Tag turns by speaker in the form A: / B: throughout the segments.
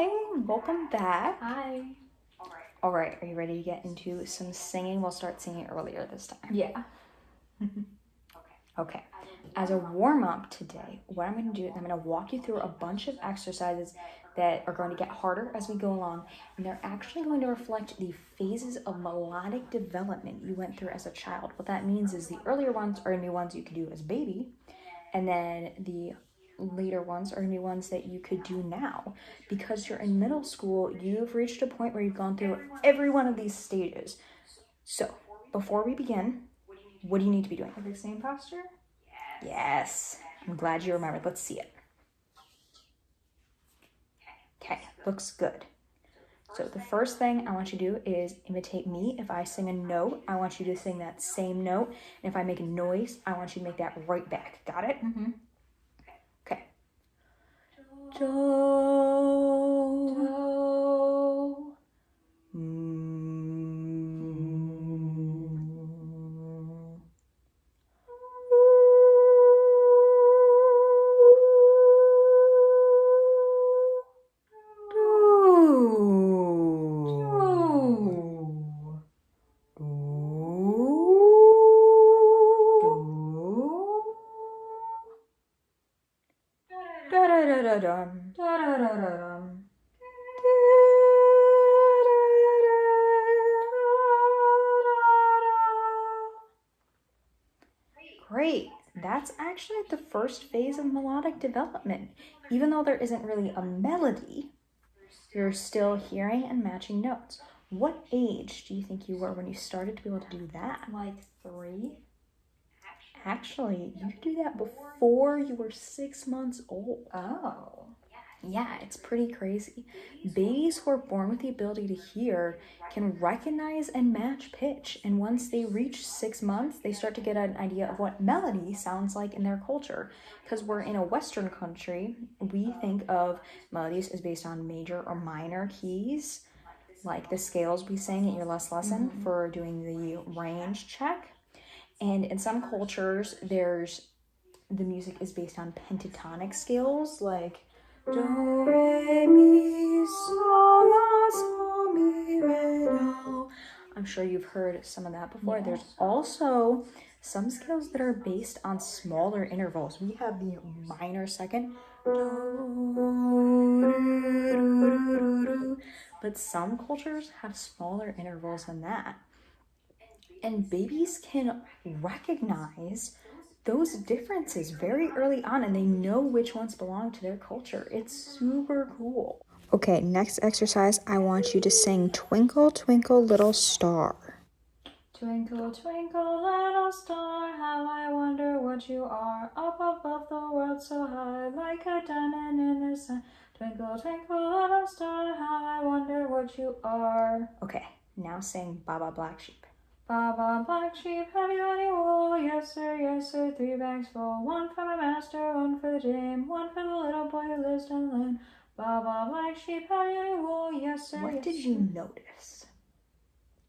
A: Hi, welcome back.
B: Hi.
A: All right, are you ready to get into some singing? We'll start singing earlier this time.
B: Yeah.
A: Okay, as a warm-up today, what I'm going to do is I'm going to walk you through a bunch of exercises that are going to get harder as we go along, and they're actually going to reflect the phases of melodic development you went through as a child. What that means is the earlier ones are new ones you could do as a baby, and then the later ones are new ones that you could do now. Because you're in middle school, you've reached a point where you've gone through every one of these stages. So before we begin, what do you need to be doing?
B: The same posture?
A: Yes, I'm glad you remembered. Let's see it. Okay, looks good. So the first thing I want you to do is imitate me. If I sing a note, I want you to sing that same note. And if I make a noise, I want you to make that right back. Got it?
B: Mm-hmm.
A: Okay.
B: Do.
A: Da-da-da-da-dum.
B: Da-da-da-da-dum.
A: Great. That's actually the first phase of melodic development. Even though there isn't really a melody, you're still hearing and matching notes. What age do you think you were when you started to be able to do that?
B: Like 3?
A: Actually, you could do that before you were 6 months old.
B: Oh.
A: Yeah, it's pretty crazy. Babies who are born with the ability to hear can recognize and match pitch. And once they reach 6 months, they start to get an idea of what melody sounds like in their culture. Because we're in a Western country, we think of melodies as based on major or minor keys, like the scales we sang at your last lesson for doing the range check. And in some cultures, the music is based on pentatonic scales, like do, re, mi, sol, la, sol, mi, re, do. I'm sure you've heard some of that before.
B: Yes.
A: There's also some scales that are based on smaller intervals. We have the minor second, but some cultures have smaller intervals than that. And babies can recognize those differences very early on, and they know which ones belong to their culture. It's super cool. Okay, next exercise, I want you to sing Twinkle, Twinkle, Little Star.
B: Twinkle, twinkle, little star, how I wonder what you are. Up above the world so high, like a diamond in the sun. Twinkle, twinkle, little star, how I wonder what you are.
A: Okay, now sing Baba Black Sheep.
B: Baba, black sheep, have you any wool? Yes, sir, 3 bags full. 1 for my master, 1 for the dame, 1 for the little boy who lives down the lane. Baba, black sheep, have you any wool? Yes, sir.
A: What did you notice?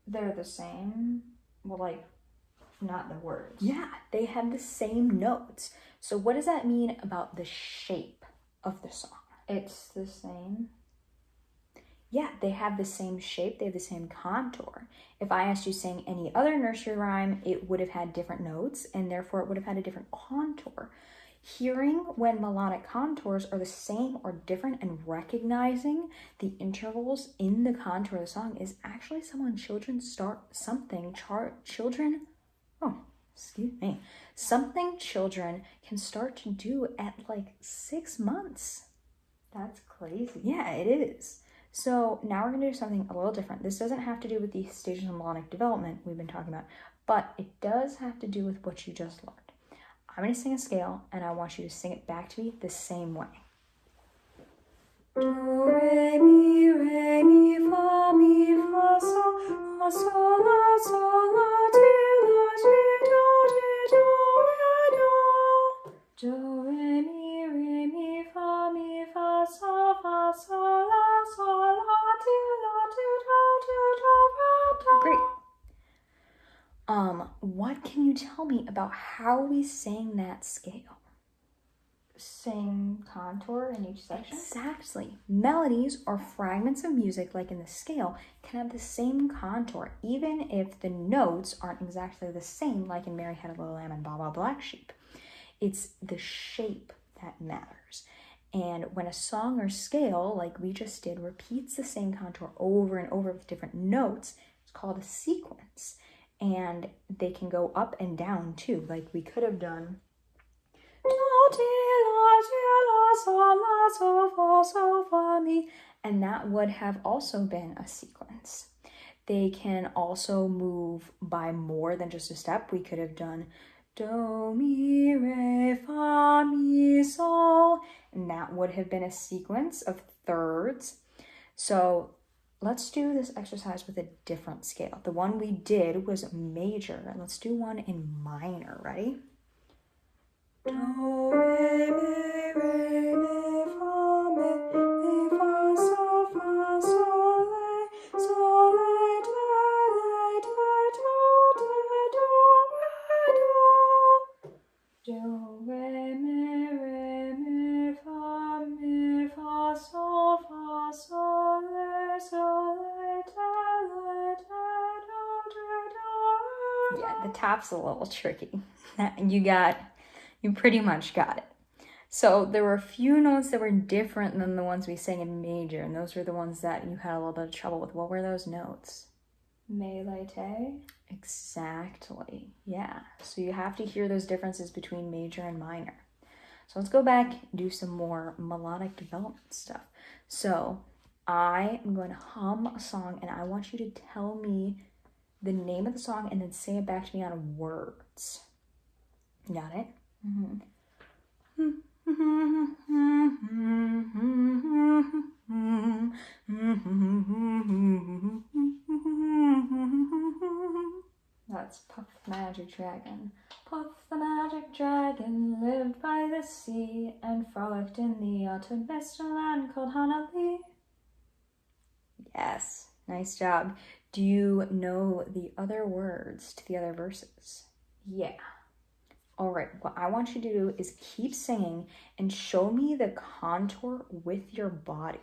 B: They're the same. Well, like, not the words.
A: Yeah, they have the same notes. So what does that mean about the shape of the song?
B: It's the same.
A: Yeah, they have the same shape, they have the same contour. If I asked you to sing any other nursery rhyme, it would have had different notes, and therefore it would have had a different contour. Hearing when melodic contours are the same or different and recognizing the intervals in the contour of the song is actually something children can start to do at like 6 months.
B: That's crazy.
A: Yeah, it is. So now we're going to do something a little different. This doesn't have to do with the stages of melodic development we've been talking about, but it does have to do with what you just learned. I'm going to sing a scale, and I want you to sing it back to me the same way. Do, re, mi, fa, sol, la, sol, la, ti, do, re, do.
B: Do, re, mi, fa, sol, la, sol, la, ti, do,
A: Great. What can you tell me about how we sang that scale?
B: same contour in each section?
A: Exactly. Melodies or fragments of music, like in the scale, can have the same contour, even if the notes aren't exactly the same, like in Mary Had a Little Lamb and Baa Baa Black Sheep. It's the shape that matters. And when a song or scale, like we just did, repeats the same contour over and over with different notes, it's called a sequence. And they can go up and down too. Like we could have done and that would have also been a sequence. They can also move by more than just a step. We could have done do, mi, re, fa, mi, sol, and that would have been a sequence of thirds. So let's do this exercise with a different scale. The one we did was major, and let's do one in minor. Ready? Do, re, mi, fa, fa, sol, la, do, re, mi, fa, sol, la, do. Yeah, the top's a little tricky. You pretty much got it. So there were a few notes that were different than the ones we sang in major, and those were the ones that you had a little bit of trouble with. What were those notes?
B: Melodic.
A: Exactly. Yeah. So you have to hear those differences between major and minor. So let's go back and do some more melodic development stuff. So I am going to hum a song, and I want you to tell me the name of the song and then say it back to me on words. Got it?
B: Mm-hmm. That's Puff the Magic Dragon. Puff the Magic Dragon lived by the sea and frolicked in the autumn mist in a land called Hanali.
A: Yes, nice job. Do you know the other words to the other verses?
B: Yeah.
A: All right, what I want you to do is keep singing and show me the contour with your body.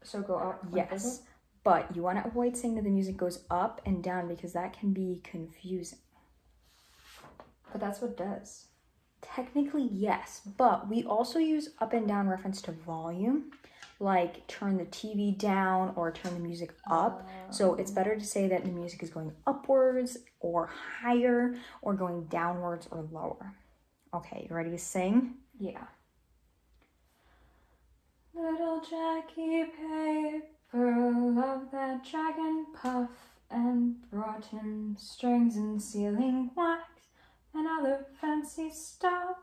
B: So go up.
A: Yes, but you want to avoid saying that the music goes up and down because that can be confusing.
B: But that's what it does.
A: Technically, yes, but we also use up and down reference to volume, like turn the TV down or turn the music up. So it's better to say that the music is going upwards or higher or going downwards or lower. Okay, you ready to sing?
B: Yeah. Little Jackie Paper loved that dragon Puff and brought him strings and sealing wax and other fancy stuff.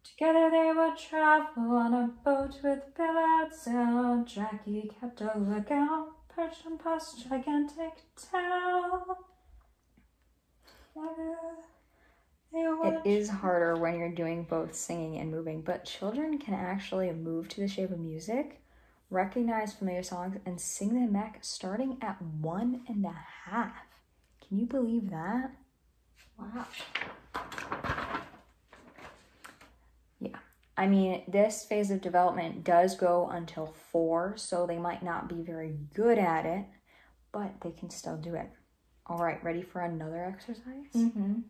B: Together they would travel on a boat with billows sail. Jackie kept a lookout, perched on Puff's gigantic tail.
A: It is harder when you're doing both singing and moving, but children can actually move to the shape of music, recognize familiar songs, and sing them back starting at 1.5. Can you believe that?
B: Wow.
A: Yeah. I mean, this phase of development does go until 4, so they might not be very good at it, but they can still do it. All right, ready for another exercise?
B: Mm-hmm.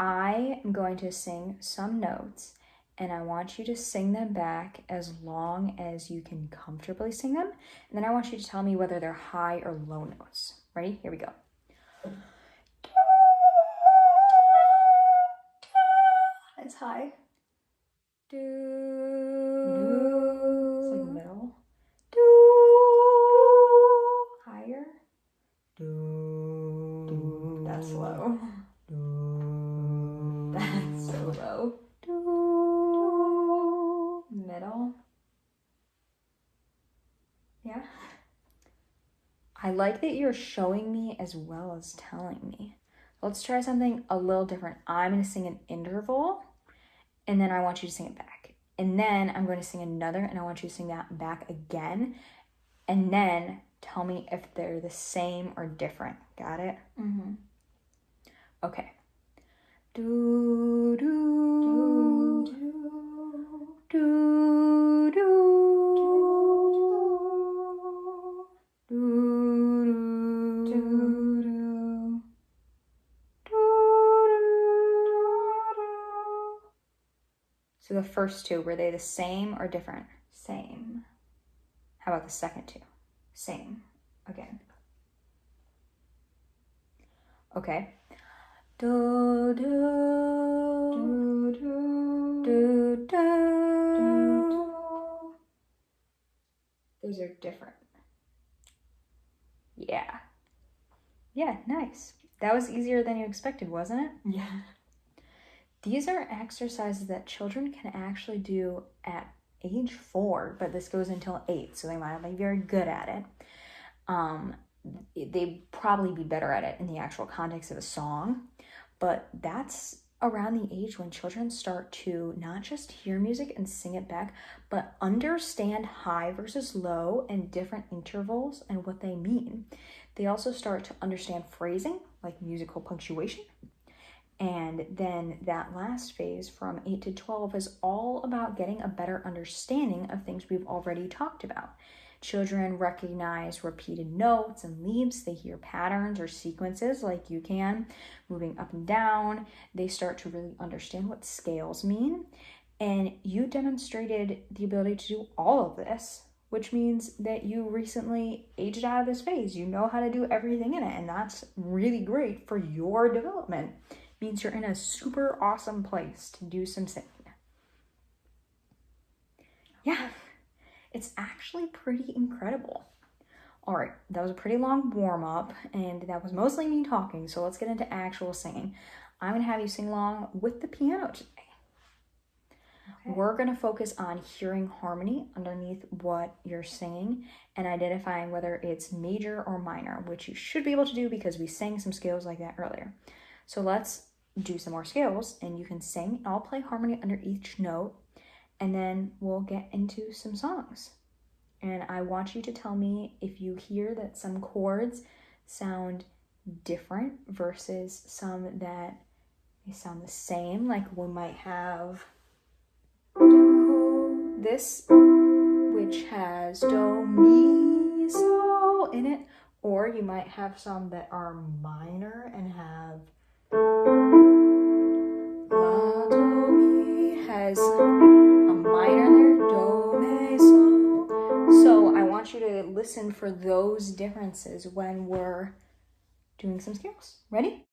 A: I am going to sing some notes, and I want you to sing them back as long as you can comfortably sing them. And then I want you to tell me whether they're high or low notes. Ready? Here we go.
B: It's high.
A: Do.
B: It's like middle.
A: Do.
B: Higher.
A: Do.
B: That's low.
A: Do.
B: That's so low.
A: Do.
B: Middle. Yeah.
A: I like that you're showing me as well as telling me. Let's try something a little different. I'm going to sing an interval, and then I want you to sing it back. And then I'm going to sing another, and I want you to sing that back again. And then tell me if they're the same or different. Got it?
B: Mm-hmm.
A: Okay. Do, do,
B: Do,
A: do, do, do, do,
B: do,
A: do,
B: do.
A: So the first two, were they the same or different?
B: Same.
A: How about the second two? Same. Again. Okay. Do, do,
B: Do, do,
A: do, do.
B: do.
A: Those are different. Yeah. Yeah, nice. That was easier than you expected, wasn't it?
B: Yeah.
A: These are exercises that children can actually do at age 4, but this goes until 8, so they might not be very good at it. They'd probably be better at it in the actual context of a song, but that's around the age when children start to not just hear music and sing it back, but understand high versus low and different intervals and what they mean. They also start to understand phrasing, like musical punctuation. And then that last phase from 8 to 12 is all about getting a better understanding of things we've already talked about. Children recognize repeated notes and leaps. They hear patterns or sequences like you can, moving up and down. They start to really understand what scales mean. And you demonstrated the ability to do all of this, which means that you recently aged out of this phase. You know how to do everything in it, and that's really great for your development. Means you're in a super awesome place to do some singing. Yeah, it's actually pretty incredible. All right, that was a pretty long warm-up, and that was mostly me talking, so let's get into actual singing. I'm going to have you sing along with the piano today. Okay. We're going to focus on hearing harmony underneath what you're singing and identifying whether it's major or minor, which you should be able to do because we sang some scales like that earlier. So let's do some more scales, and you can sing. I'll play harmony under each note, and then we'll get into some songs. And I want you to tell me if you hear that some chords sound different versus some that they sound the same. Like we might have this, which has do, mi, so in it, or you might have some that are minor and have la, do, mi, has a minor in there, do, mi, so. So I want you to listen for those differences when we're doing some scales. Ready?